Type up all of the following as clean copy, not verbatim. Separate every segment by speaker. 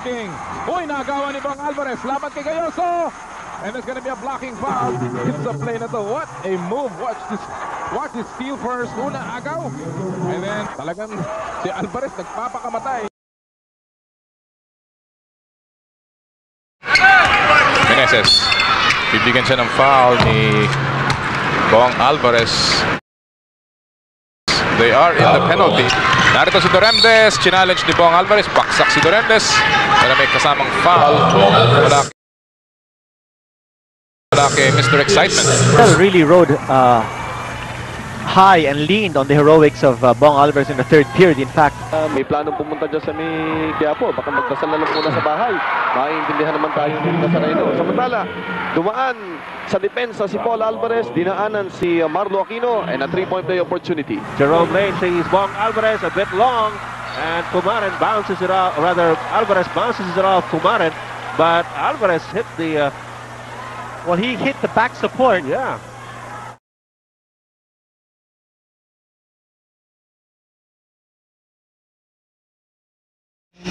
Speaker 1: King. Uy, nagawa ni Bong Alvarez. Laban kay Gayoso. And there's gonna be a blocking foul. It's a play na to. What a move. Watch this steal first. Una, agaw. And then, talagang si Alvarez nagpapakamatay.
Speaker 2: Meneses. Bibigyan siya ng foul ni Bong Alvarez. They are in the penalty. Narito si Doremdes. Challenge ni Bong Alvarez. Baksak si Doremdes. Pero may kasamang foul. Wala kay Mr. Excitement.
Speaker 3: Really rode high and leaned on the heroics of Bong Alvarez in the third period. In fact,
Speaker 4: may planong pumunta dyan sa may Quiapo. Baka magdasal na lang muna sa bahay. Maiintindihan naman tayo ng dasal na ito. Samantala, dumaan sa depensa si Paul Alvarez. Dinaanan si Marlo Aquino and a 3-point play opportunity.
Speaker 5: Jerome Lane sees Bong Alvarez a bit long, and Kumaren bounces it off. Rather, Alvarez bounces it off Kumaren, but Alvarez hit the.
Speaker 3: well, he hit the back support.
Speaker 5: Yeah.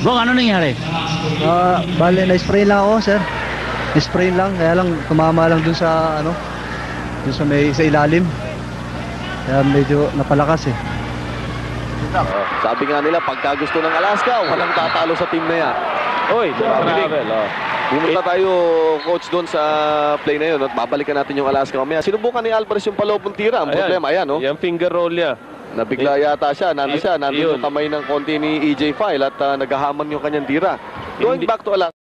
Speaker 6: Bong, ano nangyari?
Speaker 7: Bale, na-spray lang ako, sir. Na-spray lang, kaya lang tumama lang dun sa dun sa ilalim. Kaya medyo napalakas eh.
Speaker 4: Sabi nga nila, pagka gusto ng Alaska, walang tatalo sa team na yan.
Speaker 5: Oy, travel.
Speaker 4: Pumunta tayo, coach, doon sa play na yun at babalikan natin yung Alaska mamaya. Sinubukan ni Alvarez yung palobong tira. Ang problema, ayan, no?
Speaker 5: Yung finger roll niya.
Speaker 4: Nabigla yata siya, nandun yung kamay ng konti ni EJ File at naghahaman yung kanyang tira. Going back to Alaska.